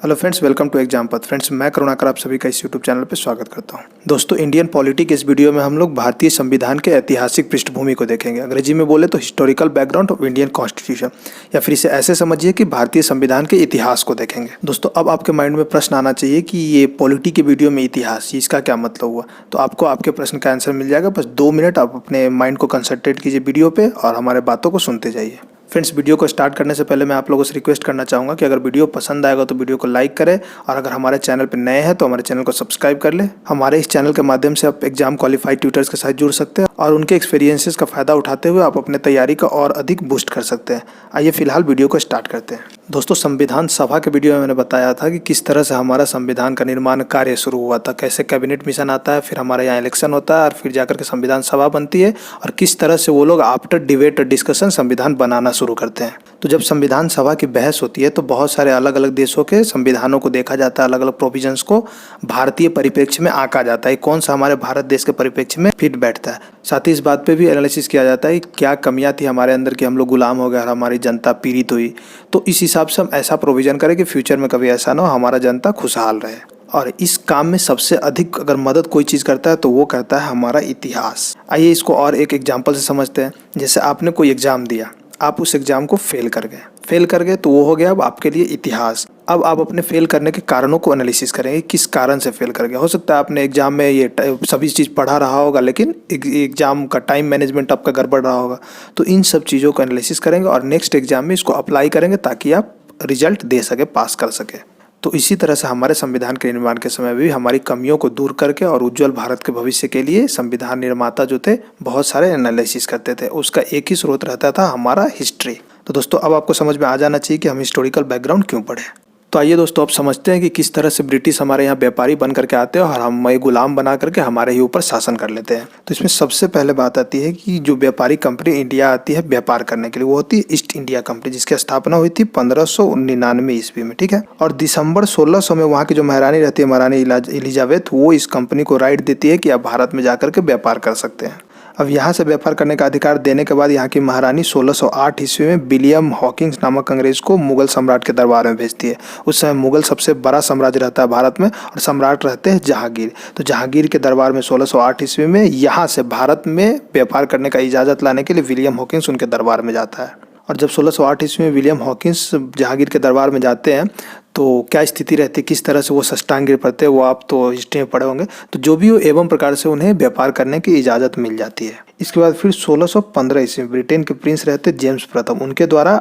Hello friends, welcome to exam पथ। Friends, मैं करुणाकर आप सभी का इस यूट्यूब चैनल पर स्वागत करता हूं। दोस्तों, इंडियन पॉलिटी के इस वीडियो में हम लोग भारतीय संविधान के ऐतिहासिक पृष्ठभूमि को देखेंगे। अंग्रेजी में बोले तो historical background of Indian constitution, या फिर इसे ऐसे समझिए कि भारतीय संविधान के इतिहास को देखेंगे। दोस्तों, अब आपके माइंड में प्रश्न आना चाहिए कि ये पॉलिटी के वीडियो में इतिहास, इसका क्या मतलब हुआ। तो आपको आपके प्रश्न का आंसर मिल जाएगा। बस 2 मिनट आप अपने माइंड को कंसंट्रेट कीजिए वीडियो पे और हमारे बातों को सुनते जाइए। फ्रेंड्स, वीडियो को स्टार्ट करने से पहले मैं आप लोगों से रिक्वेस्ट करना चाहूँगा कि अगर वीडियो पसंद आएगा तो वीडियो को लाइक करें, और अगर हमारे चैनल पर नए हैं तो हमारे चैनल को सब्सक्राइब कर लें। हमारे इस चैनल के माध्यम से आप एग्जाम क्वालिफाइड ट्यूटर्स के साथ जुड़ सकते हैं और उनके एक्सपीरियंसेस का फ़ायदा उठाते हुए आप अपने तैयारी का और अधिक बूस्ट कर सकते हैं। आइए फिलहाल वीडियो को स्टार्ट करते हैं। दोस्तों, संविधान सभा के वीडियो में मैंने बताया था कि किस तरह से हमारा संविधान का निर्माण कार्य शुरू हुआ था, कैसे कैबिनेट मिशन आता है, फिर हमारे यहाँ इलेक्शन होता है और फिर जाकर के संविधान सभा बनती है, और किस तरह से वो लोग आफ्टर डिबेट और डिस्कशन संविधान बनाना शुरू करते हैं। तो जब संविधान सभा की बहस होती है तो बहुत सारे अलग अलग देशों के संविधानों को देखा जाता है, अलग अलग प्रोविजंस को भारतीय परिप्रेक्ष्य में आंका जाता है, कौन सा हमारे भारत देश के परिप्रेक्ष्य में फिट बैठता है। साथ ही इस बात पे भी एनालिसिस किया जाता है कि क्या कमियां थी हमारे अंदर कि हम लोग गुलाम हो गए और हमारी जनता पीड़ित हुई। तो इस हिसाब से हम ऐसा प्रोविजन करें कि फ्यूचर में कभी ऐसा ना हो, हमारा जनता खुशहाल रहे। और इस काम में सबसे अधिक अगर मदद कोई चीज़ करता है तो वो करता है हमारा इतिहास। आइए इसको और एक एग्जाम्पल से समझते हैं। जैसे आपने कोई एग्ज़ाम दिया, आप उस एग्ज़ाम को फेल कर गए तो वो हो गया अब आपके लिए इतिहास। अब आप अपने फेल करने के कारणों को एनालिसिस करेंगे, किस कारण से फेल कर गए। हो सकता है आपने एग्जाम में ये सभी चीज़ पढ़ा रहा होगा, लेकिन एग्जाम का टाइम मैनेजमेंट आपका गड़बड़ रहा होगा। तो इन सब चीज़ों को एनालिसिस करेंगे और नेक्स्ट एग्जाम में इसको अप्लाई करेंगे ताकि आप रिजल्ट दे सके, पास कर सके। तो इसी तरह से हमारे संविधान के निर्माण के समय भी हमारी कमियों को दूर करके और उज्जवल भारत के भविष्य के लिए संविधान निर्माता जो थे बहुत सारे एनालिसिस करते थे। उसका एक ही स्रोत रहता था, हमारा हिस्ट्री। तो दोस्तों, अब आपको समझ में आ जाना चाहिए कि हम हिस्टोरिकल बैकग्राउंड क्यों पढ़े। तो आइए दोस्तों, अब समझते हैं कि किस तरह से ब्रिटिश हमारे यहाँ व्यापारी बन करके आते हैं और हमें गुलाम बना करके हमारे ही ऊपर शासन कर लेते हैं। तो इसमें सबसे पहले बात आती है कि जो व्यापारी कंपनी इंडिया आती है व्यापार करने के लिए, वो होती है ईस्ट इंडिया कंपनी, जिसकी स्थापना हुई थी 1599 ईस्वी में, ठीक है। और दिसंबर 1600 में वहाँ की जो महारानी रहती है, महारानी एलिजाबेथ, वो इस कंपनी को राइट देती है कि आप भारत में जाकर के व्यापार कर सकते हैं। अब यहाँ से व्यापार करने का अधिकार देने के बाद यहाँ की महारानी 1608 ईस्वी में विलियम हॉकिंस नामक अंग्रेज को मुगल सम्राट के दरबार में भेजती है। उस समय मुगल सबसे बड़ा साम्राज्य रहता है भारत में और सम्राट रहते हैं जहांगीर। तो जहांगीर के दरबार में 1608 ईस्वी में यहाँ से भारत में व्यापार करने का इजाज़त लाने के लिए विलियम हॉकिंस उनके दरबार में जाता है। और जब 1608 ईस्वी में विलियम हॉकिंस जहांगीर के दरबार में जाते हैं तो क्या स्थिति रहती है, किस तरह से वो सष्टांग गिर पड़ते हैं, वो आप तो हिस्ट्री में पढ़े होंगे। तो जो भी हो, एवं प्रकार से उन्हें व्यापार करने की इजाज़त मिल जाती है। इसके बाद फिर 1615 ईस्वी में ब्रिटेन के प्रिंस रहते जेम्स प्रथम, उनके द्वारा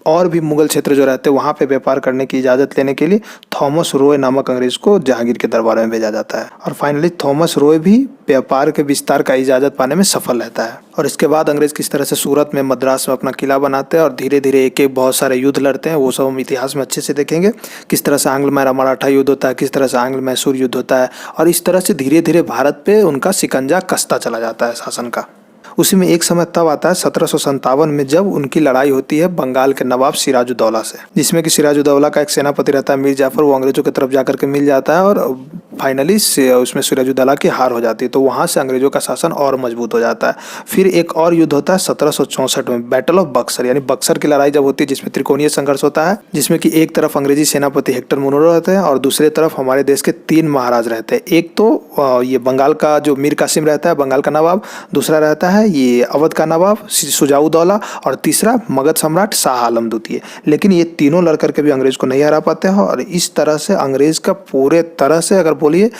और भी मुगल क्षेत्र जो रहते हैं वहाँ पे व्यापार करने की इजाज़त लेने के लिए थॉमस रॉय नामक अंग्रेज को जहांगीर के दरबार में भेजा जाता है। और फाइनली थॉमस रॉय भी व्यापार के विस्तार का इजाज़त पाने में सफल रहता है। और इसके बाद अंग्रेज किस तरह से सूरत में, मद्रास में अपना किला बनाते हैं और धीरे धीरे एक एक बहुत सारे युद्ध लड़ते हैं, वो सब हम इतिहास में अच्छे से देखेंगे। किस तरह से आंग्ल मराठा युद्ध होता है, किस तरह से आंग्ल मैसूर युद्ध होता है, और इस तरह से धीरे धीरे भारत पे उनका शिकंजा कसता चला जाता है शासन का। उसी में एक समय तब आता है 1757 में, जब उनकी लड़ाई होती है बंगाल के नवाब सिराजुद्दौला से, जिसमें कि सिराजुद्दौला का एक सेनापति रहता है मीर जाफर, वो अंग्रेजों की तरफ जाकर के मिल जाता है और फाइनली उसमें सिराजुद्दौला की हार हो जाती है। तो वहाँ से अंग्रेजों का शासन और मजबूत हो जाता है। फिर एक और युद्ध होता है 1764 में, बैटल ऑफ बक्सर, यानी बक्सर की लड़ाई जब होती है, जिसमें त्रिकोणीय संघर्ष होता है, जिसमें कि एक तरफ अंग्रेजी सेनापति हेक्टर मुनरो रहते हैं और दूसरे तरफ हमारे देश के 3 महाराज रहते हैं। एक तो ये बंगाल का जो मीर कासिम रहता है, बंगाल का नवाब, दूसरा रहता है ये अवध का नवाब शुजाउद्दौला, और तीसरा मगध सम्राट शाह आलम द्वितीय। लेकिन ये तीनों लड़कर के भी अंग्रेज को नहीं हरा पाते हैं और इस तरह से अंग्रेज का पूरे तरह से अगर बोलिए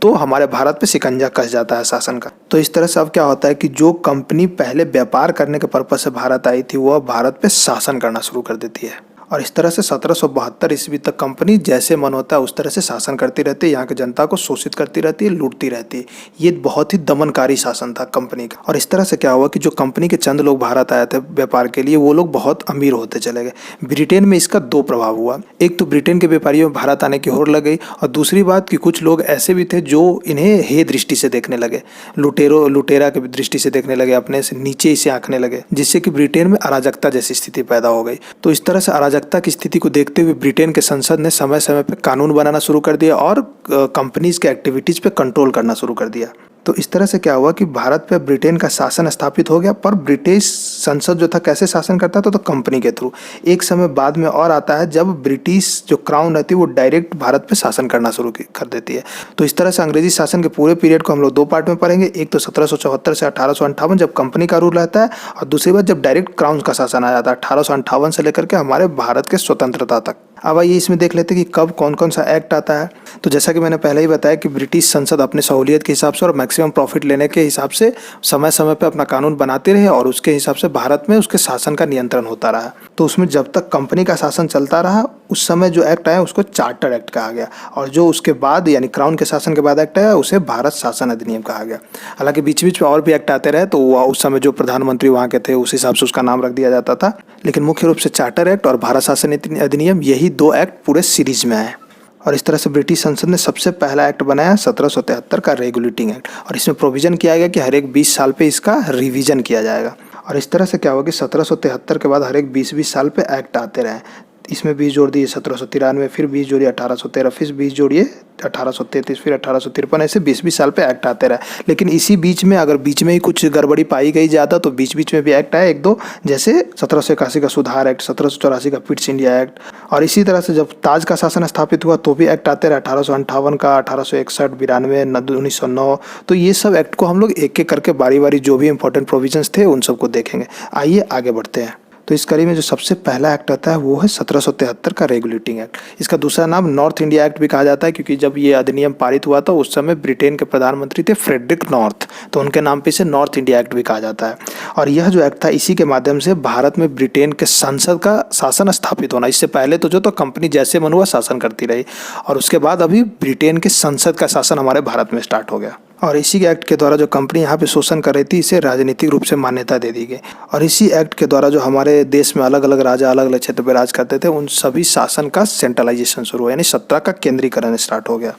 तो हमारे भारत पे शिकंजा कस जाता है शासन का। तो इस तरह से अब क्या होता है कि जो कंपनी पहले व्यापार करने के पर्पज से भारत आई थी, वो भारत पे शासन करना शुरू कर देती है। और इस तरह से 1772 ईस्वी तक कंपनी जैसे मन होता है उस तरह से शासन करती रहती है, यहाँ की जनता को शोषित करती रहती है, लूटती रहती है। ये बहुत ही दमनकारी शासन था कंपनी का। और इस तरह से क्या हुआ कि जो कंपनी के चंद लोग भारत आए थे व्यापार के लिए, वो लोग बहुत अमीर होते चले गए। ब्रिटेन में इसका 2 प्रभाव हुआ। एक तो ब्रिटेन के व्यापारियों में भारत आने की होड़ लग गई, और दूसरी बात कि कुछ लोग ऐसे भी थे जो इन्हें हे दृष्टि से देखने लगे, लुटेरा की दृष्टि से देखने लगे, अपने से नीचे इसे आंकने लगे, जिससे कि ब्रिटेन में अराजकता जैसी स्थिति पैदा हो गई। तो इस तरह से अराजकता की स्थिति को देखते हुए ब्रिटेन के संसद ने समय समय पर कानून बनाना शुरू कर दिया और कंपनीज के एक्टिविटीज पे कंट्रोल करना शुरू कर दिया। तो इस तरह से क्या हुआ कि भारत पे ब्रिटेन का शासन स्थापित हो गया, पर ब्रिटिश संसद जो था कैसे शासन करता था, तो कंपनी के थ्रू। एक समय बाद में और आता है जब ब्रिटिश जो क्राउन रहती है वो डायरेक्ट भारत पे शासन करना शुरू कर देती है। तो इस तरह से अंग्रेजी शासन के पूरे पीरियड को हम लोग दो पार्ट में पढ़ेंगे। एक तो 1774 से 1858 जब कंपनी का रूल रहता है, और दूसरी बात जब डायरेक्ट क्राउन का शासन आ जाता है 1858 से लेकर के हमारे भारत के स्वतंत्रता तक। अब आइए इसमें देख लेते हैं कि कब कौन कौन सा एक्ट आता है। तो जैसा कि मैंने पहले ही बताया कि ब्रिटिश संसद अपने सहूलियत के हिसाब से और मैक्सिमम प्रॉफिट लेने के हिसाब से समय समय पे अपना कानून बनाते रहे, और उसके हिसाब से भारत में उसके शासन का नियंत्रण होता रहा। तो उसमें जब तक कंपनी का शासन चलता रहा, उस समय जो एक्ट आया उसको चार्टर एक्ट कहा गया, और जो उसके बाद यानी क्राउन के शासन के बाद एक्ट आया उसे भारत शासन अधिनियम कहा गया। हालांकि बीच बीच में और भी एक्ट आते रहे, तो उस समय जो प्रधानमंत्री वहाँ के थे उस हिसाब से उसका नाम रख दिया जाता था, लेकिन मुख्य रूप से चार्टर एक्ट और भारत शासन अधिनियम, यही दो एक्ट पूरे सीरीज में आए। और इस तरह से ब्रिटिश संसद ने सबसे पहला एक्ट बनाया 1773 का रेगुलेटिंग एक्ट, और इसमें प्रोविजन किया गया कि हर एक 20 साल पे इसका रिवीजन किया जाएगा। और इस तरह से क्या होगा कि 1773 के बाद हर एक 20-20 साल पे एक्ट आते रहे। इसमें 20 जोड़ दिए 1793, फिर 20 जोड़िए 1813, फिर 20 जोड़िए 1833, फिर 1853, ऐसे 20-20 साल पे एक्ट आते रहे। लेकिन इसी बीच में अगर बीच में ही कुछ गड़बड़ी पाई गई ज़्यादा, तो बीच बीच में भी एक्ट आए एक दो, जैसे 1781 का सुधार एक्ट, 1784 का पिट्स इंडिया एक्ट। और इसी तरह से जब ताज का शासन स्थापित हुआ तो भी एक्ट आते रहे, 1858 का, 1861, 92, 1909। तो ये सब एक्ट को हम लोग एक एक करके बारी बारी जो भी इंपॉर्टेंट प्रोविजंस थे उन सबको देखेंगे। आइए आगे बढ़ते हैं। तो इस कड़ी में जो सबसे पहला एक्ट आता है वो है 1773 का रेगुलेटिंग एक्ट। इसका दूसरा नाम नॉर्थ इंडिया एक्ट भी कहा जाता है, क्योंकि जब ये अधिनियम पारित हुआ था उस समय ब्रिटेन के प्रधानमंत्री थे फ्रेडरिक नॉर्थ, तो उनके नाम पे इसे नॉर्थ इंडिया एक्ट भी कहा जाता है। और यह जो एक्ट था, इसी के माध्यम से भारत में ब्रिटेन के संसद का शासन स्थापित होना। इससे पहले तो कंपनी जैसे मन हुआ शासन करती रही, और उसके बाद अभी ब्रिटेन के संसद का शासन हमारे भारत में स्टार्ट हो गया। और इसी के एक्ट के द्वारा जो कंपनी यहाँ पे शोषण कर रही थी, इसे राजनीतिक रूप से मान्यता दे दी गई। और इसी एक्ट के द्वारा जो हमारे देश में अलग अलग राजा अलग अलग क्षेत्र पर राज करते थे, उन सभी शासन का सेंट्रलाइजेशन शुरू हुआ, यानी सत्ता का केंद्रीकरण स्टार्ट हो गया।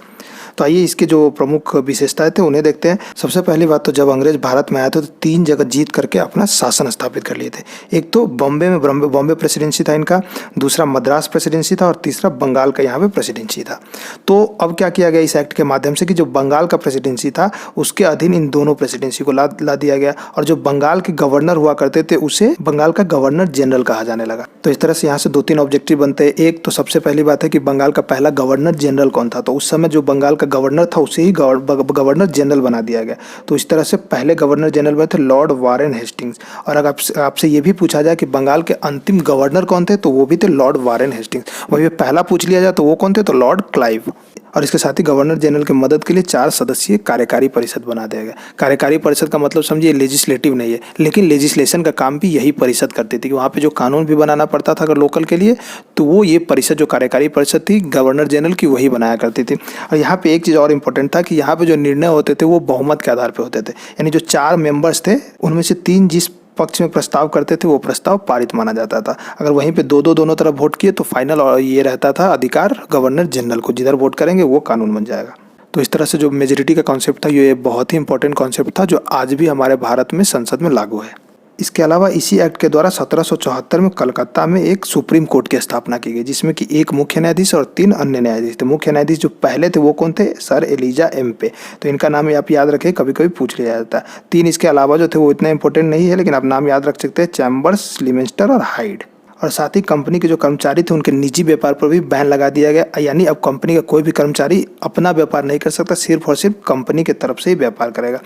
तो आइए इसके जो प्रमुख विशेषताएं थे उन्हें देखते हैं। सबसे पहली बात, तो जब अंग्रेज भारत में आए थे तो 3 जगह जीत करके अपना शासन स्थापित कर लिए थे। एक तो बॉम्बे प्रेसिडेंसी था इनका, दूसरा मद्रास प्रेसिडेंसी था, और तीसरा बंगाल का यहाँ पे प्रेसिडेंसी था। तो अब क्या किया गया इस एक्ट के माध्यम से कि जो बंगाल का प्रेसिडेंसी था उसके अधीन इन दोनों प्रेसिडेंसी को ला दिया गया, और जो बंगाल के गवर्नर हुआ करते थे उसे बंगाल का गवर्नर जनरल कहा जाने लगा। तो इस तरह से यहाँ से 2-3 ऑब्जेक्टिव बनते हैं। एक तो सबसे पहली बात है कि बंगाल का पहला गवर्नर जनरल कौन था, तो उस समय जो बंगाल गवर्नर था उसे ही गवर्नर जनरल बना दिया गया। तो इस तरह से पहले गवर्नर जनरल में थे लॉर्ड वारेन हेस्टिंग्स। और अगर आपसे ये भी पूछा जाए कि बंगाल के अंतिम गवर्नर कौन थे, तो वो भी थे लॉर्ड वारेन हेस्टिंग्स। वही पहला पूछ लिया जाए तो वो कौन थे, तो लॉर्ड क्लाइव। और इसके साथ ही गवर्नर जनरल की मदद के लिए 4 सदस्यीय कार्यकारी परिषद बना दिया गया। कार्यकारी परिषद का मतलब समझिए लेजिस्लेटिव नहीं है, लेकिन लेजिस्लेशन का काम भी यही परिषद करती थी कि वहाँ पे जो कानून भी बनाना पड़ता था अगर लोकल के लिए, तो वो ये परिषद जो कार्यकारी परिषद थी गवर्नर जनरल की, वही बनाया करती थी। और यहाँ पे एक चीज़ और इम्पोर्टेंट था कि यहाँ पे जो निर्णय होते थे वो बहुमत के आधार पर होते थे, यानी जो 4 मेंबर्स थे उनमें से 3 जिस पक्ष में प्रस्ताव करते थे वो प्रस्ताव पारित माना जाता था। अगर वहीं पे दोनों तरफ वोट किए तो फाइनल और ये रहता था अधिकार गवर्नर जनरल को, जिधर वोट करेंगे वो कानून बन जाएगा। तो इस तरह से जो मेजॉरिटी का कॉन्सेप्ट था ये बहुत ही इंपॉर्टेंट कॉन्सेप्ट था, जो आज भी हमारे भारत में संसद में लागू है। इसके अलावा इसी एक्ट के द्वारा 1774 में कलकत्ता में एक सुप्रीम कोर्ट की स्थापना की गई, जिसमें कि 1 मुख्य न्यायाधीश और 3 अन्य न्यायाधीश थे। मुख्य न्यायाधीश जो पहले थे वो कौन थे, सर एलिजा एम्पे। तो इनका नाम आप याद रखें, कभी कभी पूछ लिया जाता है। 3 इसके अलावा जो थे वो इतना इंपॉर्टेंट नहीं है, लेकिन आप नाम याद रख सकते हैं, चैम्बर्स, लिमेंस्टर और हाइड। और साथ ही कंपनी के जो कर्मचारी थे उनके निजी व्यापार पर भी बैन लगा दिया गया, यानी अब कंपनी का कोई भी कर्मचारी अपना व्यापार नहीं कर सकता, सिर्फ और सिर्फ कंपनी की तरफ से ही व्यापार करेगा।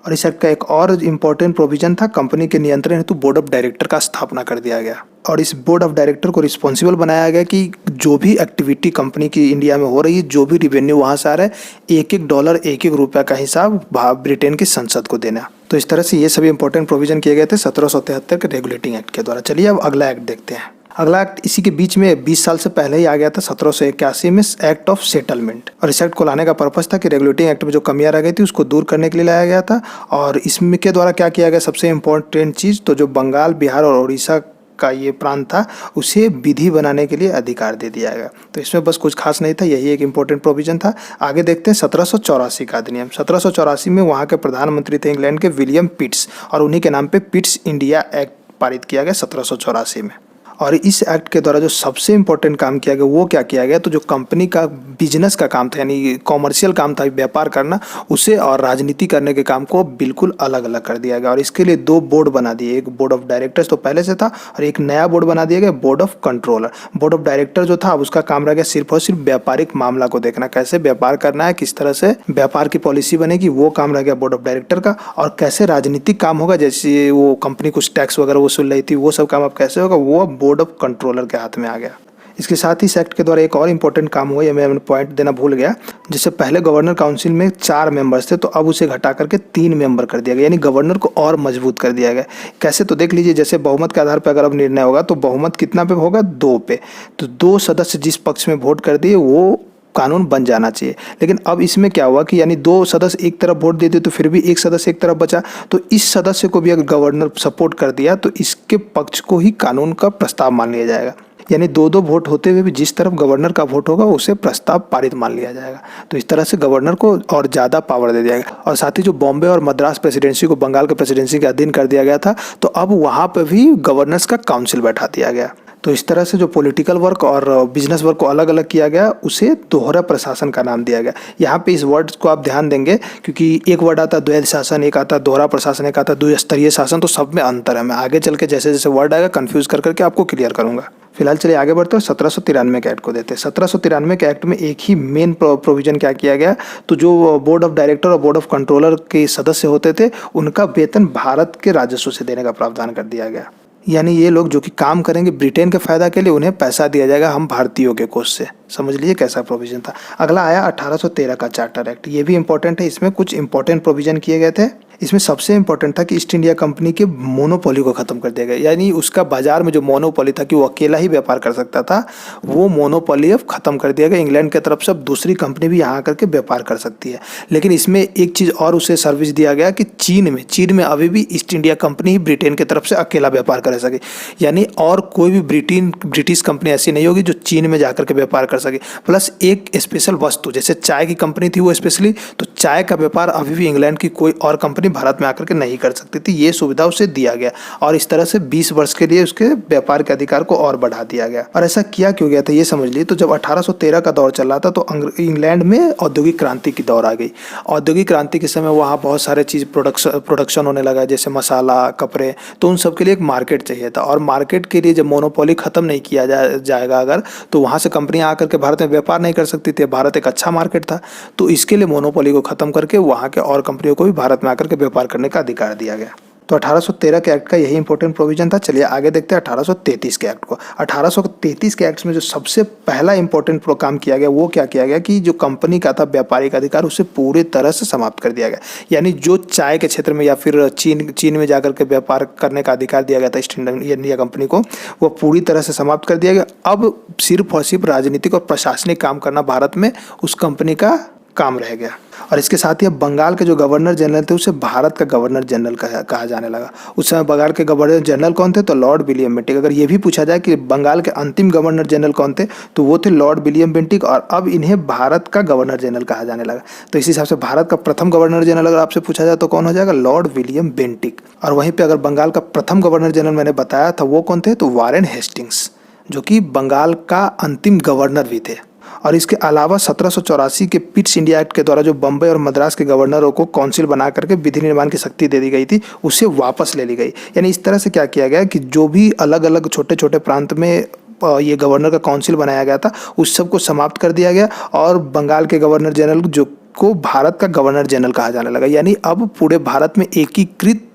और इस एक्ट का एक और इम्पोर्टेंट प्रोविजन था, कंपनी के नियंत्रण हेतु बोर्ड ऑफ डायरेक्टर का स्थापना कर दिया गया। और इस बोर्ड ऑफ डायरेक्टर को रिस्पॉन्सिबल बनाया गया कि जो भी एक्टिविटी कंपनी की इंडिया में हो रही है, जो भी रिवेन्यू वहाँ से आ रहा है, $1-1 $1 का हिसाब ब्रिटेन की संसद को देना। तो इस तरह से ये सभी इंपॉर्टेंट प्रोविजन किए गए थे 1773 के रेगुलेटिंग एक्ट के द्वारा। चलिए अब अगला एक्ट देखते हैं। अगला एक्ट इसी के बीच में 20 साल से पहले ही आ गया था, 1781 में एक्ट ऑफ सेटलमेंट। और इस एक्ट को लाने का पर्पस था कि रेगुलेटिंग एक्ट में जो कमियां रह गई थी उसको दूर करने के लिए लाया गया था। और इसमें के द्वारा क्या किया गया, सबसे इम्पोर्टेंट चीज़, तो जो बंगाल, बिहार और उड़ीसा का ये प्रांत था उसे विधि बनाने के लिए अधिकार दे दिया गया। तो इसमें बस कुछ खास नहीं था, यही एक इम्पोर्टेंट प्रोविजन था। आगे देखते हैं 1784 का अधिनियम। 1784 में वहाँ के प्रधानमंत्री थे इंग्लैंड के विलियम पिट्स, और उन्हीं के नाम पे पिट्स इंडिया एक्ट पारित किया गया 1784 में। और इस एक्ट के द्वारा जो सबसे इम्पोर्टेंट काम किया गया वो क्या किया गया, तो जो कंपनी का बिजनेस का काम था यानी कॉमर्शियल काम था व्यापार करना, उसे और राजनीति करने के काम को बिल्कुल अलग अलग कर दिया गया। और इसके लिए 2 बोर्ड बना दिए, एक बोर्ड ऑफ डायरेक्टर्स तो पहले से था और एक नया बोर्ड बना दिया गया board of controller. Board of director जो था अब उसका काम रह गया सिर्फ और सिर्फ व्यापारिक मामला को देखना, कैसे व्यापार करना है, किस तरह से व्यापार की पॉलिसी बनेगी, वो काम रह गया बोर्ड ऑफ डायरेक्टर का। और कैसे राजनीतिक काम होगा, जैसे वो कंपनी कुछ टैक्स वगैरह वसूल रही थी, वो सब काम अब कैसे होगा, वो बोर्ड ऑफ कंट्रोलर के हाथ में आ गया। इसके साथ ही इस एक्ट के द्वारा एक और इम्पोर्टेंट काम हुआ, ये मैं पॉइंट देना भूल गया। जिससे पहले गवर्नर काउंसिल में 4 मेंबर्स थे, तो अब उसे घटा करके 3 मेंबर कर दिया गया, यानी गवर्नर को और मजबूत कर दिया गया। कैसे, तो देख लीजिए, जैसे बहुमत के आधार पर अगर अब निर्णय होगा तो बहुमत कितना पे होगा, 2 पे। तो 2 सदस्य जिस पक्ष में वोट कर दिए वो कानून बन जाना चाहिए। लेकिन अब इसमें क्या हुआ कि यानी 2 सदस्य एक तरफ वोट देते तो फिर भी एक सदस्य एक तरफ बचा, तो इस सदस्य को भी अगर गवर्नर सपोर्ट कर दिया तो इसके पक्ष को ही कानून का प्रस्ताव मान लिया जाएगा। यानी 2-2 वोट होते हुए भी जिस तरफ गवर्नर का वोट होगा उसे प्रस्ताव पारित मान लिया जाएगा। तो इस तरह से गवर्नर को और ज़्यादा पावर दे दिया गया। और साथ ही जो बॉम्बे और मद्रास प्रेसिडेंसी को बंगाल के प्रेसिडेंसी के अधीन कर दिया गया था, तो अब वहाँ पर भी गवर्नर्स का काउंसिल बैठा दिया गया। तो इस तरह से जो पॉलिटिकल वर्क और बिजनेस वर्क को अलग अलग किया गया, उसे दोहरा प्रशासन का नाम दिया गया। यहाँ पे इस वर्ड को आप ध्यान देंगे क्योंकि एक वर्ड आता है द्वैध शासन, एक आता है दोहरा प्रशासन, एक आता है द्विस्तरीय शासन, तो सब में अंतर है। मैं आगे चल के जैसे जैसे वर्ड आएगा कन्फ्यूज कर करके आपको क्लियर करूंगा। फिलहाल चलिए आगे बढ़ते हैं 1793 के एक्ट को देते हैं। 1793 के एक्ट में एक ही मेन प्रोविजन क्या किया गया, तो जो बोर्ड ऑफ डायरेक्टर और बोर्ड ऑफ कंट्रोलर के सदस्य होते थे उनका वेतन भारत के राजस्व से देने का प्रावधान कर दिया गया। यानी ये लोग जो कि काम करेंगे ब्रिटेन के फायदा के लिए, उन्हें पैसा दिया जाएगा हम भारतीयों के कोष से। समझ लीजिए कैसा प्रोविजन था। अगला आया 1813 का चार्टर एक्ट। ये भी इंपॉर्टेंट है, इसमें कुछ इंपॉर्टेंट प्रोविजन किए गए थे। इसमें सबसे इंपॉर्टेंट था कि ईस्ट इंडिया कंपनी के मोनोपोली को खत्म कर दिया गया, यानी उसका बाजार में जो मोनोपोली था कि वो अकेला ही व्यापार कर सकता था, वो मोनोपोली अब खत्म कर दिया गया। इंग्लैंड की तरफ से अब दूसरी कंपनी भी यहाँ आकर के व्यापार कर सकती है। लेकिन इसमें एक चीज़ और उसे सर्विस दिया गया कि चीन में अभी भी ईस्ट इंडिया कंपनी ही ब्रिटेन की तरफ से अकेला व्यापार कर सके, यानी और कोई भी ब्रिटिश कंपनी ऐसी नहीं होगी जो चीन में जाकर के व्यापार कर सके। प्लस एक स्पेशल वस्तु, जैसे चाय की कंपनी थी वो स्पेशली, तो चाय का व्यापार अभी भी इंग्लैंड की कोई और कंपनी भारत में आकर के नहीं कर सकती थी, ये सुविधा उसे दिया गया। और इस तरह से 20 वर्ष के लिए उसके व्यापार के अधिकार को और बढ़ा दिया गया। और ऐसा किया क्यों गया था ये समझ लीजिए। तो जब 1813 का दौर चल रहा था तो इंग्लैंड में औद्योगिक क्रांति की दौर आ गई। औद्योगिक क्रांति के समय वहाँ बहुत सारे चीज़ प्रोडक्शन होने लगा, जैसे मसाला, कपड़े, तो उन सब के लिए एक मार्केट चाहिए था। और मार्केट के लिए जब मोनोपोली खत्म नहीं किया जाएगा अगर, तो वहाँ से कंपनियाँ आकर के भारत में व्यापार नहीं कर सकती थी। भारत एक अच्छा मार्केट था, तो इसके लिए मोनोपोली को खत्म करके वहाँ के और कंपनियों को भी भारत में आकर के व्यापार करने का अधिकार दिया गया। तो 1813 के एक्ट का यही इंपॉर्टेंट प्रोविजन था। चलिए आगे देखते हैं 1833 के एक्ट को। 1833 के एक्ट में जो सबसे पहला इंपॉर्टेंट काम किया गया वो क्या किया गया कि जो कंपनी का था व्यापारिक अधिकार उसे पूरी तरह से समाप्त कर दिया गया। यानी जो चाय के क्षेत्र में या फिर चीन में जाकर के व्यापार करने का अधिकार दिया गया था ईस्ट इंडिया कंपनी को, वो पूरी तरह से समाप्त कर दिया गया। अब सिर्फ और सिर्फ राजनीतिक और प्रशासनिक काम करना भारत में उस कंपनी का काम रह गया। और इसके साथ ही अब बंगाल के जो गवर्नर जनरल थे उसे भारत का गवर्नर जनरल कहा जाने लगा। उस समय बंगाल के गवर्नर जनरल कौन थे, तो लॉर्ड विलियम बेंटिक। अगर ये भी पूछा जाए कि बंगाल के अंतिम गवर्नर जनरल कौन थे, तो वो थे लॉर्ड विलियम बेंटिक। और अब इन्हें भारत का गवर्नर जनरल कहा जाने लगा। तो इस हिसाब से भारत का प्रथम गवर्नर जनरल अगर आपसे पूछा जाए तो कौन हो जाएगा, लॉर्ड विलियम बेंटिक। और वहीं पर अगर बंगाल का प्रथम गवर्नर जनरल मैंने बताया था वो कौन थे, तो वारेन हेस्टिंग्स, जो कि बंगाल का अंतिम गवर्नर भी थे। और इसके अलावा 1784 के पिट्स इंडिया एक्ट के द्वारा जो बम्बई और मद्रास के गवर्नरों को काउंसिल बना करके विधि निर्माण की शक्ति दे दी गई थी, उसे वापस ले ली गई। यानी इस तरह से क्या किया गया कि जो भी अलग अलग छोटे छोटे प्रांत में ये गवर्नर का काउंसिल बनाया गया था उस सब को समाप्त कर दिया गया। और बंगाल के गवर्नर जनरल जो को भारत का गवर्नर जनरल कहा जाने लगा। यानी अब पूरे भारत में एकीकृत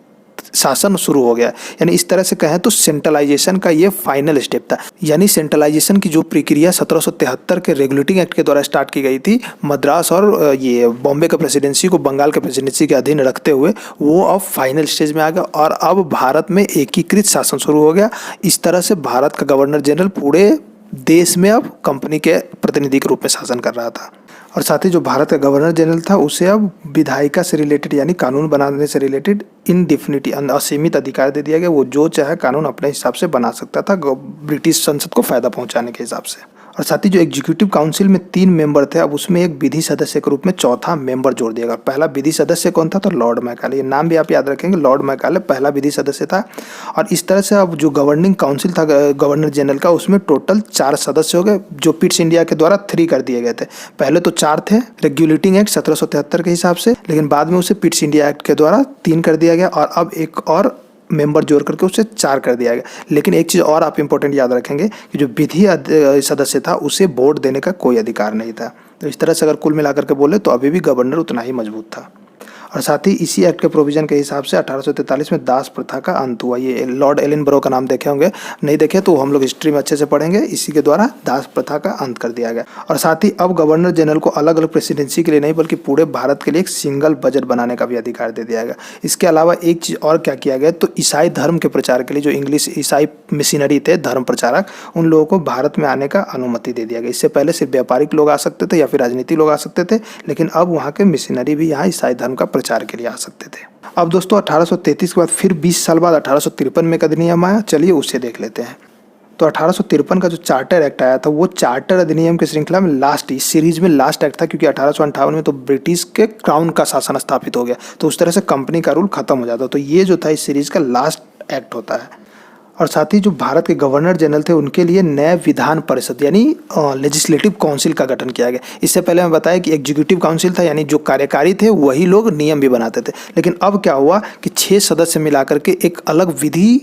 शासन शुरू हो गया। यानी इस तरह से कहें तो सेंट्रलाइजेशन का ये फाइनल स्टेप था। यानी सेंट्रलाइजेशन की जो प्रक्रिया 1773 के रेगुलेटिंग एक्ट के द्वारा स्टार्ट की गई थी, मद्रास और ये बॉम्बे का प्रेसिडेंसी को बंगाल के प्रेसिडेंसी के अधीन रखते हुए, वो अब फाइनल स्टेज में आ गया। और अब भारत में एकीकृत शासन शुरू हो गया। इस तरह से भारत का गवर्नर जनरल पूरे देश में अब कंपनी के प्रतिनिधि के रूप में शासन कर रहा था। और साथ ही जो भारत का गवर्नर जनरल था उसे अब विधायिका से रिलेटेड यानी कानून बनाने से रिलेटेड इनडिफिनिटी असीमित अधिकार दे दिया गया। वो जो चाहे कानून अपने हिसाब से बना सकता था ब्रिटिश संसद को फायदा पहुंचाने के हिसाब से। और साथ ही जो एग्जीक्यूटिव काउंसिल में 3 मेंबर थे, अब उसमें एक विधि सदस्य के रूप में चौथा मेंबर जोड़ दिया गया। पहला विधि सदस्य कौन था? तो लॉर्ड मैकाले। ये नाम भी आप याद रखेंगे, लॉर्ड मैकाले पहला विधि सदस्य था। और इस तरह से अब जो गवर्निंग काउंसिल था गवर्नर जनरल का, उसमें टोटल 4 सदस्य हो गए, जो पिट्स इंडिया के द्वारा 3 कर दिए गए थे। पहले तो 4 थे रेगुलेटिंग एक्ट 1773 के हिसाब से, लेकिन बाद में उसे पिट्स इंडिया एक्ट के द्वारा 3 कर दिया गया और अब एक और मेंबर जोड़ करके उसे 4 कर दिया गया। लेकिन एक चीज़ और आप इंपॉर्टेंट याद रखेंगे कि जो विधि सदस्य था उसे वोट देने का कोई अधिकार नहीं था। तो इस तरह से अगर कुल मिलाकर के बोले तो अभी भी गवर्नर उतना ही मजबूत था। और साथ ही इसी एक्ट के प्रोविजन के हिसाब से 1843 में दास प्रथा का अंत हुआ। ये लॉर्ड एलिनबरो का नाम देखे होंगे, नहीं देखे तो हम लोग हिस्ट्री में अच्छे से पढ़ेंगे। इसी के द्वारा दास प्रथा का अंत कर दिया गया। और साथ ही अब गवर्नर जनरल को अलग अलग प्रेसिडेंसी के लिए नहीं बल्कि पूरे भारत के लिए एक सिंगल बजट बनाने का भी अधिकार दे दिया गया। इसके अलावा एक चीज़ और क्या किया गया, तो ईसाई धर्म के प्रचार के लिए जो इंग्लिश ईसाई मिशनरी थे, धर्म प्रचारक, उन लोगों को भारत में आने का अनुमति दे दिया गया। इससे पहले सिर्फ व्यापारिक लोग आ सकते थे या फिर राजनीतिक लोग आ सकते थे, लेकिन अब वहाँ के मिशनरी भी यहाँ ईसाई धर्म का प्रचार के लिए आ सकते थे। अब दोस्तों 1833 के बाद फिर 20 साल बाद 1853 में एक अधिनियम आया, चलिए उसे देख लेते हैं। तो 1853 का जो चार्टर एक्ट आया था, वो चार्टर अधिनियम की श्रृंखला में लास्ट, इस सीरीज में लास्ट एक्ट था, क्योंकि 1858 में तो ब्रिटिश के क्राउन का शासन स्थापित हो गया, तो उस तरह से कंपनी का रूल खत्म हो जाता। तो ये जो था इस सीरीज का लास्ट एक्ट होता है। और साथ ही जो भारत के गवर्नर जनरल थे उनके लिए नए विधान परिषद यानी लेजिस्लेटिव काउंसिल का गठन किया गया। इससे पहले मैं बताया कि एग्जीक्यूटिव काउंसिल था, यानी जो कार्यकारी थे वही लोग नियम भी बनाते थे। लेकिन अब क्या हुआ कि 6 सदस्य मिलाकर के एक अलग विधि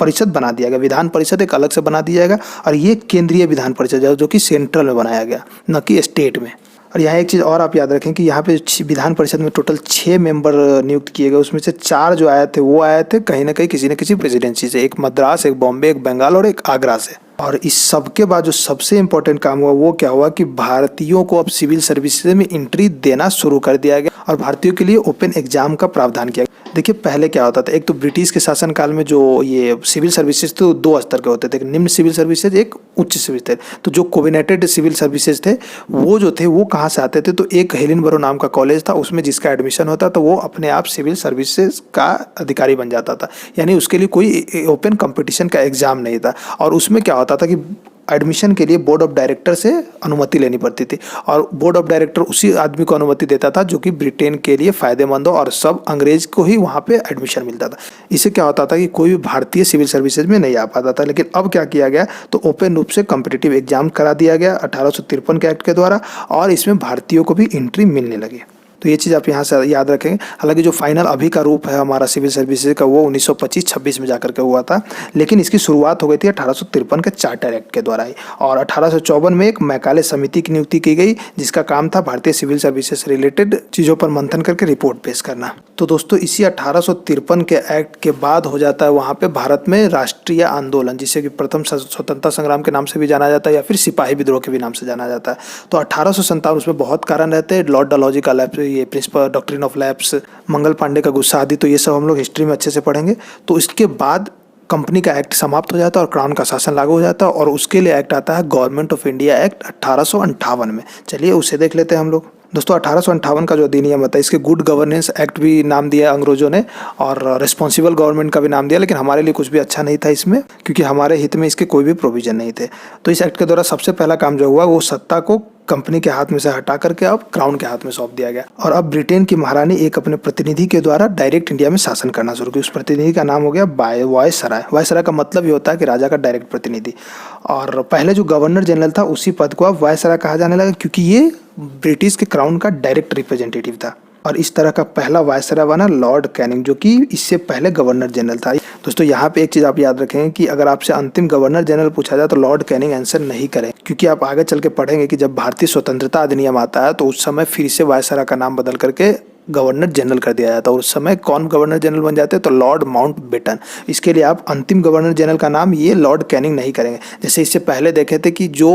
परिषद बना दिया गया। विधान परिषद एक अलग से बना दिया जाएगा और ये केंद्रीय विधान परिषद जो कि सेंट्रल में बनाया गया, न कि स्टेट में। और यहाँ एक चीज़ और आप याद रखें कि यहाँ पे विधान परिषद में टोटल 6 मेंबर नियुक्त किए गए। उसमें से 4 जो आए थे वो आए थे कहीं ना कहीं किसी न किसी प्रेसिडेंसी से, एक मद्रास, एक बॉम्बे, एक बंगाल और एक आगरा से। और इस सब के बाद जो सबसे इम्पोर्टेंट काम हुआ वो क्या हुआ कि भारतीयों को अब सिविल सर्विसेज में एंट्री देना शुरू कर दिया गया और भारतीयों के लिए ओपन एग्जाम का प्रावधान किया गया। देखिए पहले क्या होता था, एक तो ब्रिटिश के शासनकाल में जो ये सिविल सर्विसेज थे 2 स्तर के होते थे, एक निम्न सिविल सर्विसेज, एक उच्च सिविल थे। तो जो कोविनेटेड सिविल सर्विसेज थे वो जो थे वो कहाँ से आते थे, तो एक हेलिनबरो नाम का कॉलेज था, उसमें जिसका एडमिशन होता तो वो अपने आप सिविल सर्विसेज का अधिकारी बन जाता था। यानी उसके लिए कोई ओपन कंपटीशन का एग्जाम नहीं था। और उसमें क्या होता था कि एडमिशन के लिए बोर्ड ऑफ डायरेक्टर से अनुमति लेनी पड़ती थी और बोर्ड ऑफ डायरेक्टर उसी आदमी को अनुमति देता था जो कि ब्रिटेन के लिए फ़ायदेमंद हो, और सब अंग्रेज को ही वहाँ पे एडमिशन मिलता था। इससे क्या होता था कि कोई भी भारतीय सिविल सर्विसेज में नहीं आ पाता था। लेकिन अब क्या किया गया, तो ओपन रूप से कॉम्पिटिटिव एग्जाम करा दिया गया 1853 के एक्ट के द्वारा, और इसमें भारतीयों को भी एंट्री मिलने लगी। तो ये चीज़ आप यहाँ से याद रखेंगे। हालांकि जो फाइनल अभी का रूप है हमारा सिविल सर्विसेज का वो 1925-26 में जाकर के हुआ था, लेकिन इसकी शुरुआत हो गई थी 1853 के चार्टर एक्ट के द्वारा ही। और 1854 में एक मैकाले समिति की नियुक्ति की गई जिसका काम था भारतीय सिविल सर्विसेज से रिलेटेड चीज़ों पर मंथन करके रिपोर्ट पेश करना। तो दोस्तों इसी 1853 के एक्ट के बाद हो जाता है वहाँ पे भारत में राष्ट्रीय आंदोलन, जिसे कि प्रथम स्वतंत्रता संग्राम के नाम से भी जाना जाता है या फिर सिपाही विद्रोह के भी नाम से जाना जाता है। तो 1857 उसमें बहुत कारण रहते हैं, लॉर्ड डलहौजी का लैप्स, ये principal doctrine of lapse, Mangal Pandey का गुस्सा आदि, तो ये सब हम लोग हिस्ट्री में अच्छे से पढ़ेंगे। तो इसके बाद कंपनी का एक्ट समाप्त हो जाता है और क्राउन का शासन लागू हो जाता है, और उसके लिए एक्ट आता है गवर्नमेंट ऑफ इंडिया एक्ट 1858 में। चलिए उसे देख लेते हैं हम लोग। दोस्तों 1858 का जो अधिनियम होता है, इसके गुड गवर्नेंस एक्ट भी नाम दिया अंग्रेजों ने और रिस्पॉन्सिबल गवर्नमेंट का भी नाम दिया, लेकिन हमारे लिए कुछ भी अच्छा नहीं था इसमें, क्योंकि हमारे हित में इसके कोई भी प्रोविजन नहीं थे। तो इस एक्ट के द्वारा सबसे पहला काम जो हुआ वो सत्ता को कंपनी के हाथ में से हटा करके अब क्राउन के हाथ में सौंप दिया गया, और अब ब्रिटेन की महारानी एक अपने प्रतिनिधि के द्वारा डायरेक्ट इंडिया में शासन करना शुरू किया। उस प्रतिनिधि का नाम हो गया वायसराय। वायसराय का मतलब ये होता है कि राजा का डायरेक्ट प्रतिनिधि। और पहले जो गवर्नर जनरल था उसी पद को अब वायसराय कहा जाने लगा, क्योंकि ये ब्रिटिश के क्राउन का डायरेक्ट रिप्रेजेंटेटिव था। और इस तरह का पहला वायसराय बना लॉर्ड कैनिंग, जो कि इससे पहले गवर्नर जनरल था। दोस्तों यहाँ पे एक चीज़ आप याद रखें कि अगर आपसे अंतिम गवर्नर जनरल पूछा जाए तो लॉर्ड कैनिंग आंसर नहीं करें, क्योंकि आप आगे चल के पढ़ेंगे कि जब भारतीय स्वतंत्रता अधिनियम आता है तो उस समय फिर से वायसराय का नाम बदल करके गवर्नर जनरल कर दिया जाता है। और उस समय कौन गवर्नर जनरल बन जाते हैं, तो लॉर्ड माउंटबेटन। इसके लिए आप अंतिम गवर्नर जनरल का नाम ये लॉर्ड कैनिंग नहीं करेंगे। जैसे इससे पहले देखे थे कि जो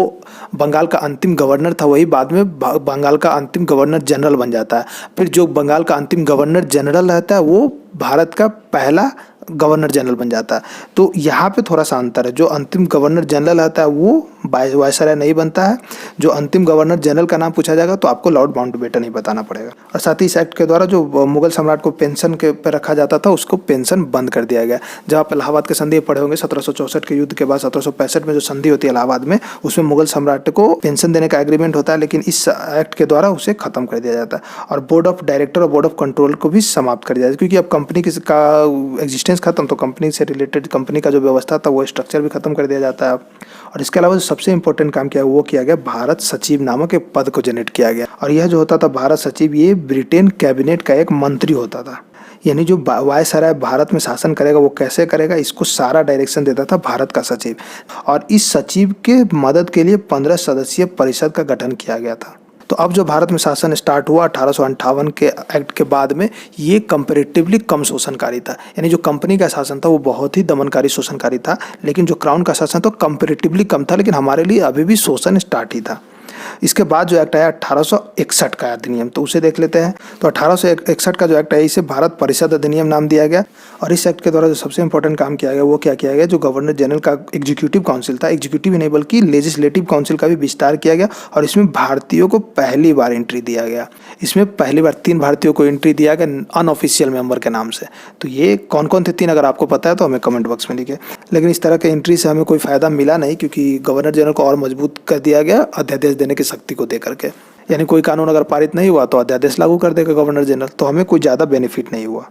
बंगाल का अंतिम गवर्नर था वही बाद में बंगाल का अंतिम गवर्नर जनरल बन जाता है। फिर जो बंगाल का अंतिम गवर्नर जनरल रहता है वो भारत का पहला गवर्नर जनरल बन जाता है। तो यहाँ पे थोड़ा सा अंतर है, जो अंतिम गवर्नर जनरल आता है वो वायसराय नहीं बनता है। जो अंतिम गवर्नर जनरल का नाम पूछा जाएगा तो आपको लॉर्ड माउंटबेटन ही बताना पड़ेगा। और साथ ही इस एक्ट के द्वारा जो मुगल सम्राट को पेंशन के पे रखा जाता था उसको पेंशन बंद कर दिया गया। जब आप इलाहाबाद के संधि पढ़े होंगे 1764 के युद्ध के बाद 1765 में जो संधि होती है इलाहाबाद में, उसमें मुगल सम्राट को पेंशन देने का एग्रीमेंट होता है, लेकिन इस एक्ट के द्वारा उसे खत्म कर दिया जाता है। और बोर्ड ऑफ डायरेक्टर और बोर्ड ऑफ कंट्रोल को भी समाप्त कर दिया जाता है, क्योंकि अब कंपनी का एग्जिस्टेंस खत्म, तो कंपनी से रिलेटेड कंपनी का जो व्यवस्था था वो स्ट्रक्चर भी खत्म कर दिया जाता है। और इसके अलावा जो सबसे इंपॉर्टेंट काम किया वो किया गया, भारत सचिव नामक एक पद को जनरेट किया गया। और यह जो होता था भारत सचिव, ये ब्रिटेन कैबिनेट का एक मंत्री होता था। यानी जो वायसराय भारत में शासन करेगा वो कैसे करेगा, इसको सारा डायरेक्शन देता था भारत का सचिव। और इस सचिव के मदद के लिए 15 सदस्यीय परिषद का गठन किया गया था। तो अब जो भारत में शासन स्टार्ट हुआ 1858 के एक्ट के बाद में, ये कंपैरेटिवली कम शोषणकारी था। यानी जो कंपनी का शासन था वो बहुत ही दमनकारी शोषणकारी था, लेकिन जो क्राउन का शासन था कंपैरेटिवली कम था, लेकिन हमारे लिए अभी भी शोषण स्टार्ट ही था। इसके बाद जो एक्ट आया 1861 का अधिनियम, तो उसे देख लेते हैं। तो 1861 का जो एक्ट है इसे भारत परिषद अधिनियम नाम दिया गया। और इस एक्ट के द्वारा जो सबसे इंपॉर्टेंट काम किया गया वो क्या किया गया, जो गवर्नर जनरल का एग्जीक्यूटिव काउंसिल था, एग्जीक्यूटिव ही नहीं बल्कि लेजिस्लेटिव काउंसिल का भी विस्तार किया गया। और इसमें भारतीयों को पहली बार एंट्री दिया गया। इसमें पहली बार 3 भारतीयों को एंट्री दिया गया अनऑफिशियल मेंबर के नाम से। तो ये कौन कौन थे 3, अगर आपको पता है तो हमें कमेंट बॉक्स में लिखिए। लेकिन इस तरह के एंट्री से हमें कोई फायदा मिला नहीं, क्योंकि गवर्नर जनरल को और मजबूत कर दिया गया अध्यादेश देने की शक्ति को देकर के। यानी कोई कानून अगर पारित नहीं हुआ तो अध्यादेश लागू कर देगा गवर्नर जनरल, तो हमें कोई ज़्यादा बेनिफिट नहीं हुआ।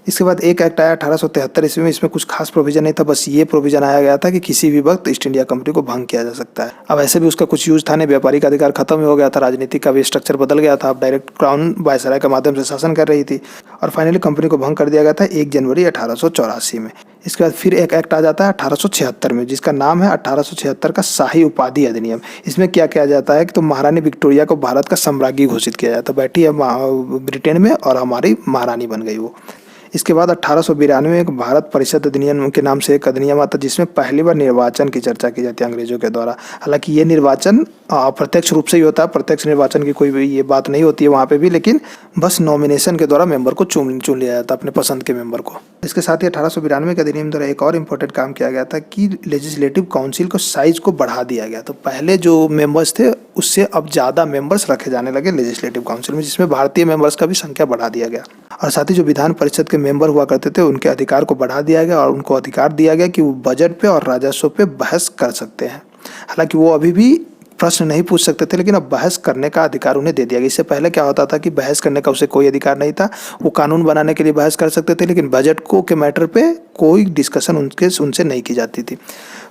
इसके बाद एक एक्ट आया 1873 ईस्वी में। इसमें कुछ खास प्रोविजन नहीं था, बस ये प्रोविजन आया गया था कि किसी भी वक्त ईस्ट इंडिया कंपनी को भंग किया जा सकता है। अब ऐसे भी उसका कुछ यूज था नहीं, व्यापारिक अधिकार खत्म हो गया था, राजनीति का भी स्ट्रक्चर बदल गया था, अब डायरेक्ट क्राउन वायसराय के माध्यम से शासन कर रही थी। और फाइनली कंपनी को भंग कर दिया गया था 1 जनवरी 1884 में। इसके बाद फिर एक एक्ट आ जाता है 1876 में, जिसका नाम है 1876 का शाही उपाधि अधिनियम। इसमें क्या किया जाता है कि तो महारानी विक्टोरिया को भारत का सम्राज्ञी घोषित किया जाता है। बैठी है ब्रिटेन में और हमारी महारानी बन गई वो। इसके बाद 1892 में एक भारत परिषद अधिनियम के नाम से एक अधिनियम आता है, जिसमें पहली बार निर्वाचन की चर्चा की जाती है अंग्रेजों के द्वारा। हालांकि ये निर्वाचन अप्रत्यक्ष रूप से ही होता है, प्रत्यक्ष निर्वाचन की कोई ये बात नहीं होती है वहाँ पे भी, लेकिन बस नॉमिनेशन के द्वारा मेंबर को चुन लिया जाता है, अपने पसंद के मेंबर को। इसके साथ ही 1892 के अधिनियम द्वारा एक और इम्पोर्टेंट काम किया गया था कि लेजिस्लेटिव काउंसिल को साइज को बढ़ा दिया गया। तो पहले जो मेंबर्स थे उससे अब ज़्यादा मेंबर्स रखे जाने लगे लेजिस्लेटिव काउंसिल में, जिसमें भारतीय मेंबर्स का भी संख्या बढ़ा दिया गया। और साथ ही जो विधान परिषद के मेंबर हुआ करते थे उनके अधिकार को बढ़ा दिया गया और उनको अधिकार दिया गया कि वो बजट पे और राजस्व पे बहस कर सकते हैं। हालांकि वो अभी भी प्रश्न नहीं पूछ सकते थे, लेकिन अब बहस करने का अधिकार उन्हें दे दिया गया। इससे पहले क्या होता था कि बहस करने का उसे कोई अधिकार नहीं था। वो कानून बनाने के लिए बहस कर सकते थे, लेकिन बजट को के मैटर पे कोई डिस्कशन उनसे नहीं की जाती थी।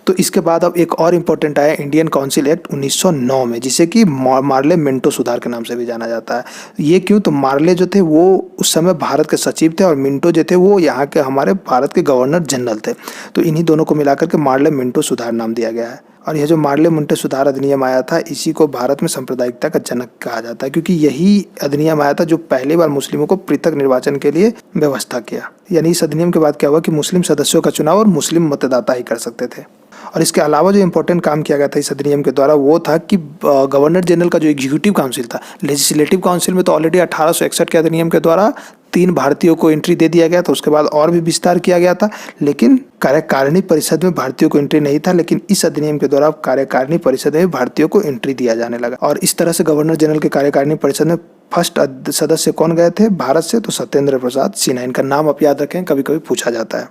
तो इसके बाद अब एक और इम्पोर्टेंट आया इंडियन काउंसिल एक्ट 1909 में, जिसे कि मार्ले मिंटो सुधार के नाम से भी जाना जाता है। ये क्यों, तो मार्ले जो थे वो उस समय भारत के सचिव थे और मिंटो जो थे वो यहाँ के हमारे भारत के गवर्नर जनरल थे। तो इन्हीं दोनों को मिलाकर के मार्ले मिंटो सुधार नाम दिया गया है। और यह जो मार्ले मिंटो सुधार अधिनियम आया था, इसी को भारत में सांप्रदायिकता का जनक कहा जाता है, क्योंकि यही अधिनियम आया था जो पहली बार मुस्लिमों को पृथक निर्वाचन के लिए व्यवस्था किया। यानी इस अधिनियम के बाद क्या हुआ कि मुस्लिम सदस्यों का चुनाव और मुस्लिम मतदाता ही कर सकते थे। और इसके अलावा जो इम्पोर्टेंट काम किया गया था इस अधिनियम के द्वारा वो था कि गवर्नर जनरल का जो एग्जीक्यूटिव काउंसिल था, लेजिस्लेटिव काउंसिल में तो ऑलरेडी 1861 के अधिनियम के द्वारा 3 भारतीयों को एंट्री दे दिया गया था, उसके बाद और भी विस्तार किया गया था, लेकिन कार्यकारिणी परिषद में भारतीयों को एंट्री नहीं था। लेकिन इस अधिनियम के द्वारा कार्यकारिणी परिषद में भारतीयों को एंट्री दिया जाने लगा। और इस तरह से गवर्नर जनरल के कार्यकारिणी परिषद में फर्स्ट सदस्य कौन गए थे भारत से, तो सत्येंद्र प्रसाद सिन्हा। इनका नाम आप याद रखें, कभी कभी पूछा जाता है।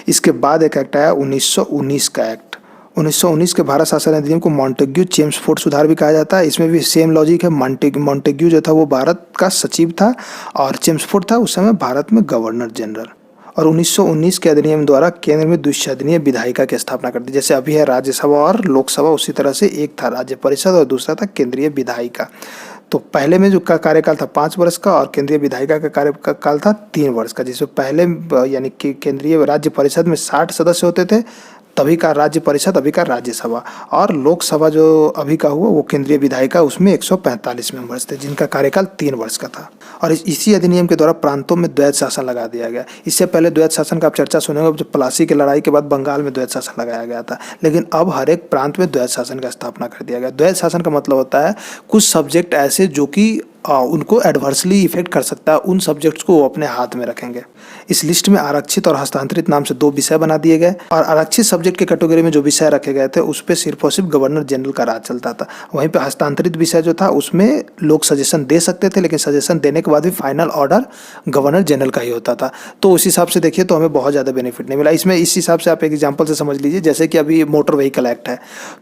इसके बाद एक एक्ट आया 1919 का एक्ट। 1919 के भारत शासन अधिनियम को मॉन्टेग्यू चेम्सफोर्ड सुधार भी कहा जाता है। इसमें भी सेम लॉजिक है। मॉन्टेग्यू जो था वो भारत का सचिव था और चेम्सफोर्ड था उस समय भारत में गवर्नर जनरल। और 1919 के अधिनियम द्वारा केंद्र में द्विसदनीय विधायिका की स्थापना कर दी। जैसे अभी है राज्यसभा और लोकसभा, उसी तरह से एक था राज्य परिषद और दूसरा था केंद्रीय विधायिका। तो पहले में जो कार्यकाल था 5 वर्ष का और केंद्रीय विधायिका का कार्यकाल था 3 वर्ष का। जिसमें पहले यानी कि केंद्रीय राज्य परिषद में 60 सदस्य होते थे, तभी का राज्य परिषद, अभी का राज्यसभा, और लोकसभा जो अभी का हुआ वो केंद्रीय विधायिका, उसमें 145 मेंबर्स थे जिनका कार्यकाल 3 वर्ष का था। और इसी अधिनियम के द्वारा प्रांतों में द्वैत शासन लगा दिया गया। इससे पहले द्वैत शासन का आप चर्चा सुनेंगे, जब प्लासी की लड़ाई के बाद बंगाल में द्वैत शासन लगाया गया था, लेकिन अब हर एक प्रांत में द्वैत शासन का स्थापना कर दिया गया। द्वैत शासन का मतलब होता है कुछ सब्जेक्ट ऐसे जो कि उनको एडवर्सली इफेक्ट कर सकता है, उन सब्जेक्ट्स को वो अपने हाथ में रखेंगे। इस लिस्ट में आरक्षित और हस्तांतरित नाम से 2 विषय बना दिए गए और आरक्षित सब्जेक्ट के कैटेगरी में जो विषय रखे गए थे उस पर सिर्फ और सिर्फ गवर्नर जनरल का राज चलता था। वहीं पे हस्तांतरित विषय जो था उसमें लोग सजेशन दे सकते थे, लेकिन सजेशन देने के बाद भी फाइनल ऑर्डर गवर्नर जनरल का ही होता था। तो उस हिसाब से देखिए तो हमें बहुत ज़्यादा बेनिफिट नहीं मिला इसमें। इस हिसाब से आप एक एग्जाम्पल से समझ लीजिए, जैसे कि अभी मोटर व्हीकल एक्ट है,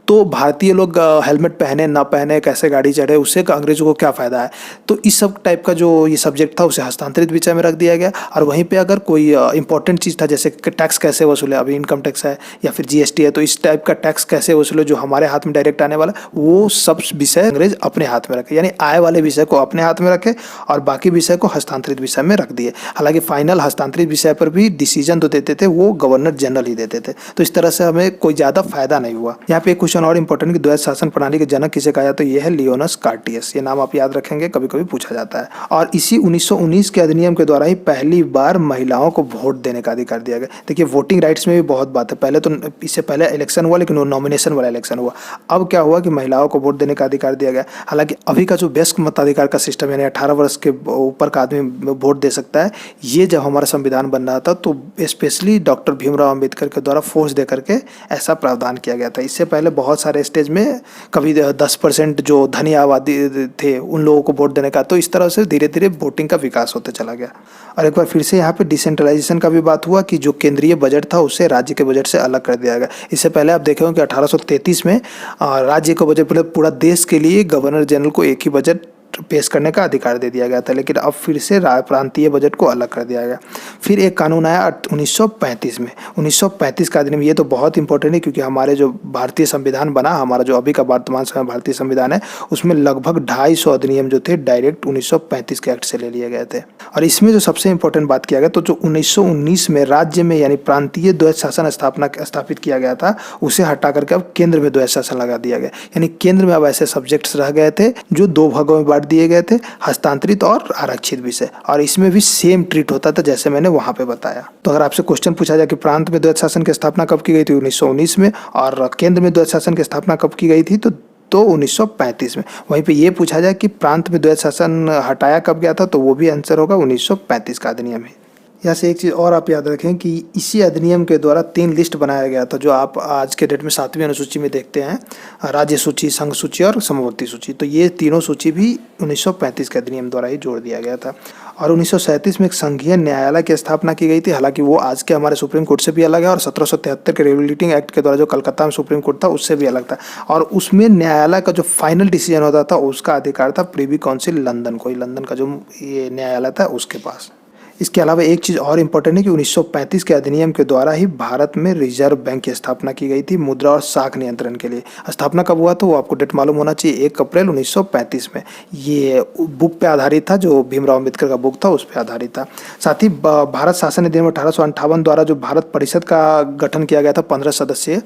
तो भारतीय लोग हेलमेट पहने ना पहने, कैसे गाड़ी चढ़े, उससे अंग्रेजों को क्या फ़ायदा है। तो इस सब टाइप का जो ये सब्जेक्ट था उसे हस्तांतरित विषय में रख दिया गया। और वहीं पे अगर कोई इंपॉर्टेंट चीज़ था, जैसे टैक्स कैसे वसूले, अभी इनकम टैक्स है या फिर जीएसटी है, तो इस टाइप का टैक्स कैसे वसूले जो हमारे हाथ में डायरेक्ट आने वाला, वो सब विषय अंग्रेज अपने हाथ में रखे, यानी आय वाले विषय को अपने हाथ में रखे और बाकी विषय को हस्तांतरित विषय में रख दिए। हालांकि फाइनल हस्तांतरित विषय पर भी डिसीजन तो देते थे वो गवर्नर जनरल ही देते थे। तो इस तरह से हमें कोई ज़्यादा फायदा नहीं हुआ। यहाँ पे एक क्वेश्चन और इंपॉर्टेंट कि द्वैध शासन प्रणाली के जनक किसे कहा जाता है, तो ये है लियोनस कार्टियस। ये नाम आप याद रखेंगे, कभी कभी पूछा जाता है। और इसी 1919 के अधिनियम के द्वारा ही पहली बार महिलाओं को वोट देने का अधिकार दिया गया। देखिए वोटिंग राइट्स में भी बहुत बात है, पहले तो इससे पहले इलेक्शन हुआ, लेकिन वो नॉमिनेशन वाला इलेक्शन हुआ। अब क्या हुआ कि महिलाओं को वोट देने का अधिकार दिया गया। हालांकि अभी का जो वयस्क मताधिकार का सिस्टम, यानी 18 वर्ष के ऊपर का आदमी वोट दे सकता है, ये जब हमारा संविधान बन रहा था तो स्पेशली डॉक्टर भीमराव अम्बेडकर के द्वारा फोर्स दे करके ऐसा प्रावधान किया गया था। इससे पहले बहुत सारे स्टेज में कभी 10% जो धनी आबादी थे उन लोगों को वोट देने का। तो इस तरह से धीरे धीरे वोटिंग का विकास होते चला गया। और एक बार फिर से यहाँ पे डिसेंट्रलाइजेशन का भी बात हुआ कि जो केंद्रीय बजट था उसे राज्य के बजट से अलग कर दिया गया। इससे पहले आप देखे होंगे कि 1833 में राज्य का बजट पूरा देश के लिए गवर्नर जनरल को एक ही बजट पेश करने का अधिकार दे दिया गया था, लेकिन अब फिर से प्रांतीय बजट को अलग कर दिया गया। फिर एक कानून आया 1935 में, 1935 का अधिनियम। ये तो बहुत इंपॉर्टेंट है क्योंकि हमारे जो भारतीय संविधान बना, हमारा जो अभी का वर्तमान समय भारतीय संविधान है, उसमें लगभग 250 अधिनियम जो थे डायरेक्ट 1935 के एक्ट से ले लिए गए थे। और इसमें जो सबसे इंपॉर्टेंट बात किया गया, तो जो 1919 में राज्य में यानी प्रांतीय द्वैध शासन स्थापित किया गया था, उसे हटा करके अब केंद्र में द्वैध शासन लगा दिया गया। यानी केंद्र में अब ऐसे सब्जेक्ट्स रह गए थे जो 2 भागों में दिए गए थे, हस्तांतरित और आरक्षित विषय, और इसमें भी सेम ट्रीट होता था जैसे मैंने वहां पे बताया। तो अगर आपसे क्वेश्चन पूछा जाए कि प्रांत में द्वैध शासन की स्थापना कब की गई थी, 1919 में, और केंद्र में द्वैध शासन की स्थापना कब की गई थी, तो 1935 में। वहीं पे ये पूछा जाए कि प्रांत में द्वैध शासन हटाया कब गया था, तो वो भी आंसर होगा 1935 का अधिनियम है। यहाँ से एक चीज़ और आप याद रखें कि इसी अधिनियम के द्वारा 3 लिस्ट बनाया गया था जो आप आज के डेट में 7वीं अनुसूची में देखते हैं, राज्य सूची, संघ सूची और समवर्ती सूची। तो ये तीनों सूची भी 1935 के अधिनियम द्वारा ही जोड़ दिया गया था। और 1937 में एक संघीय न्यायालय की स्थापना की गई थी। हालांकि वो आज के हमारे सुप्रीम कोर्ट से भी अलग है, और 1773 के रेगुलेटिंग एक्ट के द्वारा जो कलकत्ता में सुप्रीम कोर्ट था उससे भी अलग था। और उसमें न्यायालय का जो फाइनल डिसीजन होता था उसका अधिकार था प्रिवी काउंसिल लंदन को, लंदन का जो ये न्यायालय था उसके पास। इसके अलावा एक चीज़ और इम्पोर्टेंट है कि 1935 के अधिनियम के द्वारा ही भारत में रिजर्व बैंक की स्थापना की गई थी मुद्रा और साख नियंत्रण के लिए। स्थापना कब हुआ तो वो आपको डेट मालूम होना चाहिए, 1 अप्रैल 1935 में। ये बुक पे आधारित था, जो भीमराव अम्बेडकर का बुक था उस पर आधारित था। साथ ही भारत शासन अधिनियम 1858 द्वारा जो भारत परिषद का गठन किया गया था 15 सदस्य,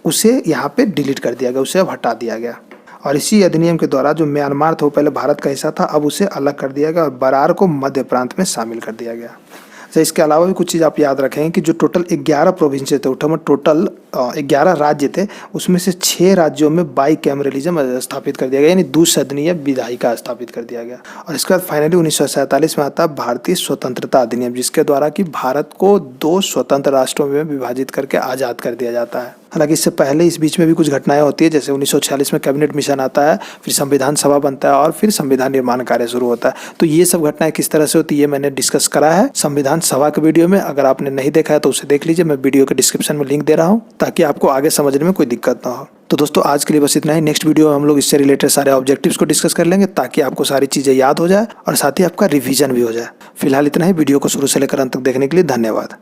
उसे यहाँ पे डिलीट कर दिया गया, उसे अब हटा दिया गया। और इसी अधिनियम के द्वारा जो म्यांमार था वो पहले भारत का हिस्सा था, अब उसे अलग कर दिया गया और बरार को मध्य प्रांत में शामिल कर दिया गया। तो इसके अलावा भी कुछ चीज़ आप याद रखें कि जो टोटल 11 प्रोविंस थे, टोटल 11 राज्य थे, उसमें से 6 राज्यों में बाईकैमरलिज्म स्थापित कर दिया गया, यानी द्विसदनीय विधायिका स्थापित कर दिया गया। और इसके बाद फाइनली 1947 में आता है भारतीय स्वतंत्रता अधिनियम, जिसके द्वारा कि भारत को 2 स्वतंत्र राष्ट्रों में विभाजित करके आज़ाद कर दिया जाता है। हालांकि इससे पहले इस बीच में भी कुछ घटनाएं होती है, जैसे 1946 में कैबिनेट मिशन आता है, फिर संविधान सभा बनता है और फिर संविधान निर्माण कार्य शुरू होता है। तो ये सब घटनाएं किस तरह से होती है ये मैंने डिस्कस करा है संविधान सभा के वीडियो में। अगर आपने नहीं देखा है तो उसे देख लीजिए, मैं वीडियो के डिस्क्रिप्शन में लिंक दे रहा हूँ ताकि आपको आगे समझने में कोई दिक्कत ना हो। तो दोस्तों आज के लिए बस इतना ही। नेक्स्ट वीडियो में हम लोग इससे रिलेटेड सारे ऑब्जेक्टिव्स को डिस्कस कर लेंगे ताकि आपको सारी चीज़ें याद हो जाए और साथ ही आपका रिवीजन भी हो जाए। फिलहाल इतना ही। वीडियो को शुरू से लेकर अंत तक देखने के लिए धन्यवाद।